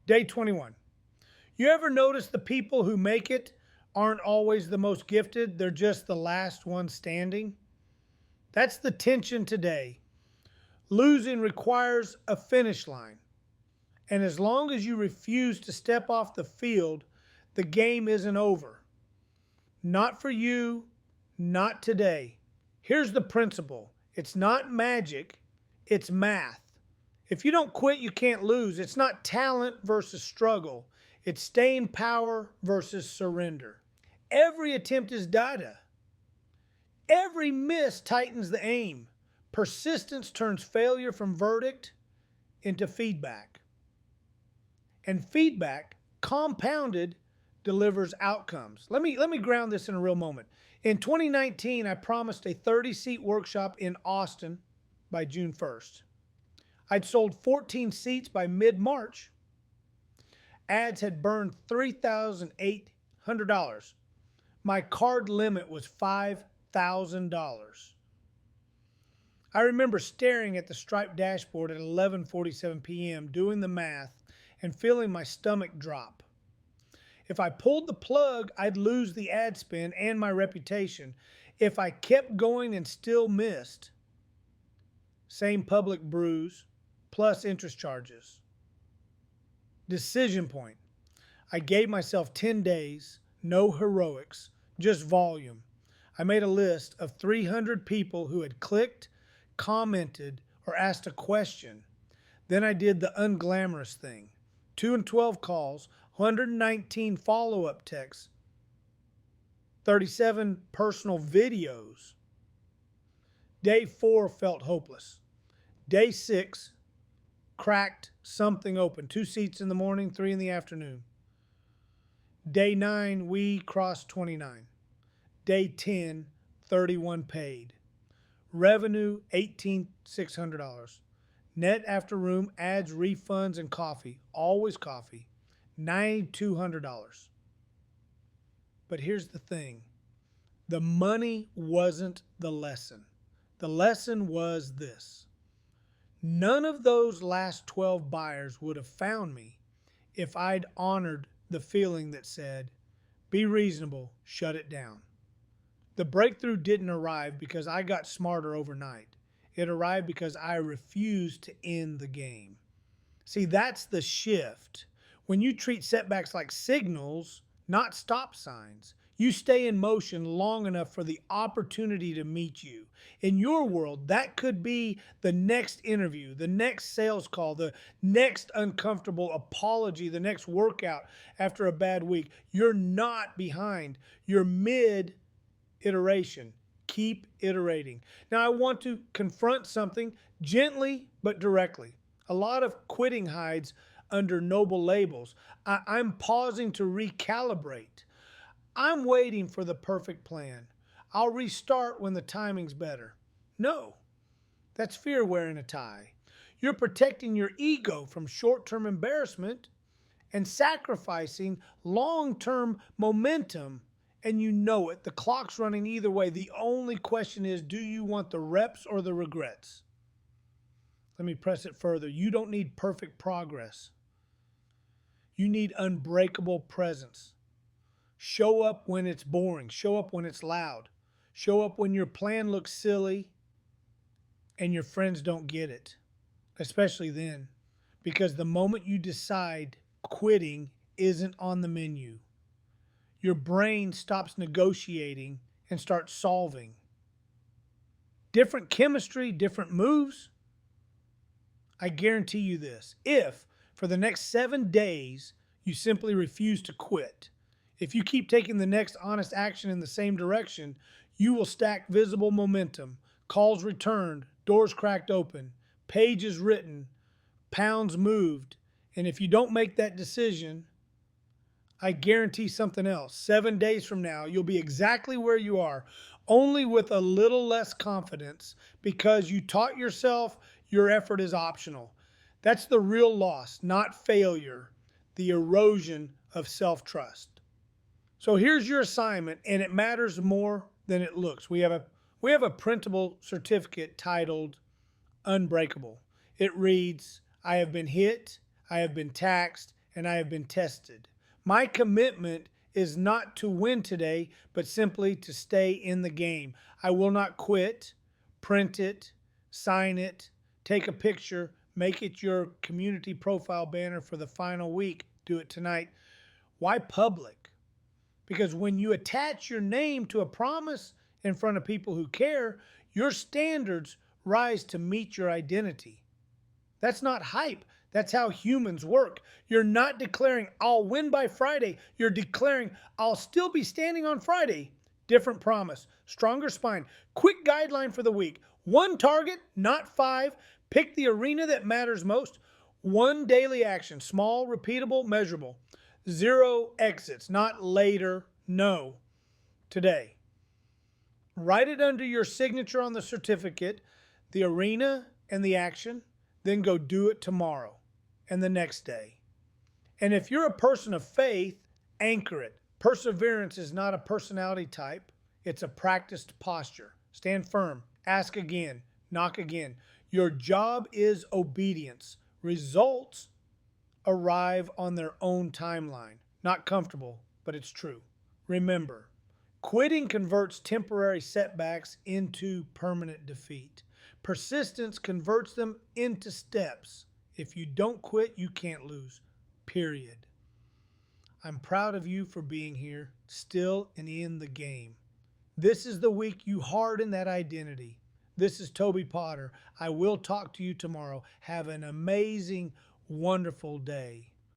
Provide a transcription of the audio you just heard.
Day 21. You ever notice the people who make it aren't always the most gifted? They're just the last one standing. That's the tension today. Losing requires a finish line. And as long as you refuse to step off the field, the game isn't over. Not for you, not today. Here's the principle. It's not magic, it's math. If you don't quit, you can't lose. It's not talent versus struggle. It's staying power versus surrender. Every attempt is data. Every miss tightens the aim. Persistence turns failure from verdict into feedback. And feedback, compounded, delivers outcomes. Let me ground this in a real moment. In 2019, I promised a 30-seat workshop in Austin by June 1st. I'd sold 14 seats by mid-March. Ads had burned $3,800. My card limit was $5,000. I remember staring at the striped dashboard at 11:47 p.m., doing the math and feeling my stomach drop. If I pulled the plug, I'd lose the ad spend and my reputation. If I kept going and still missed, same public bruise, plus interest charges. Decision point. I gave myself 10 days, no heroics, just volume. I made a list of 300 people who had clicked, commented, or asked a question. Then I did the unglamorous thing. 2 and 12 calls, 119 follow-up texts, 37 personal videos. Day 4 felt hopeless. Day 6 cracked something open. 2 seats in the morning, 3 in the afternoon. Day 9, we crossed 29. Day 10, 31 paid. Revenue, $18,600. Net after room, ads, refunds, and coffee. Always coffee. $9,200. But here's the thing. The money wasn't the lesson. The lesson was this. None of those last 12 buyers would have found me if I'd honored the feeling that said, be reasonable, shut it down. The breakthrough didn't arrive because I got smarter overnight. It arrived because I refused to end the game. See, that's the shift. When you treat setbacks like signals, not stop signs, you stay in motion long enough for the opportunity to meet you. In your world, that could be the next interview, the next sales call, the next uncomfortable apology, the next workout after a bad week. You're not behind. You're mid-iteration. Keep iterating. Now, I want to confront something gently but directly. A lot of quitting hides under noble labels. I'm pausing to recalibrate. I'm waiting for the perfect plan. I'll restart when the timing's better. No, that's fear wearing a tie. You're protecting your ego from short-term embarrassment and sacrificing long-term momentum, and you know it. The clock's running either way. The only question is, do you want the reps or the regrets? Let me press it further. You don't need perfect progress. You need unbreakable presence. Show up when it's boring. Show up when it's loud. Show up when your plan looks silly and your friends don't get it, especially then, because the moment you decide quitting isn't on the menu, your brain stops negotiating and starts solving. Different chemistry, different moves. I guarantee you this. If for the next 7 days you simply refuse to quit, if you keep taking the next honest action in the same direction, you will stack visible momentum, calls returned, doors cracked open, pages written, pounds moved. And if you don't make that decision, I guarantee something else. 7 days from now, you'll be exactly where you are, only with a little less confidence because you taught yourself your effort is optional. That's the real loss, not failure, the erosion of self-trust. So here's your assignment, and it matters more than it looks. We have a printable certificate titled Unbreakable. It reads, I have been hit, I have been taxed, and I have been tested. My commitment is not to win today, but simply to stay in the game. I will not quit, print it, sign it, take a picture, make it your community profile banner for the final week. Do it tonight. Why public? Because when you attach your name to a promise in front of people who care, your standards rise to meet your identity. That's not hype. That's how humans work. You're not declaring, I'll win by Friday. You're declaring, I'll still be standing on Friday. Different promise, stronger spine. Quick guideline for the week. 1 target, not 5. Pick the arena that matters most. 1 daily action, small, repeatable, measurable. 0 exits, not later, no, today. Write it under your signature on the certificate, the arena and the action, then go do it tomorrow and the next day. And if you're a person of faith, anchor it. Perseverance is not a personality type. It's a practiced posture. Stand firm. Ask again. Knock again. Your job is obedience. Results arrive on their own timeline. Not comfortable, but it's true. Remember, quitting converts temporary setbacks into permanent defeat. Persistence converts them into steps. If you don't quit, you can't lose. Period. I'm proud of you for being here, still and in the game. This is the week you harden that identity. This is Toby Potter. I will talk to you tomorrow. Have an amazing, wonderful day.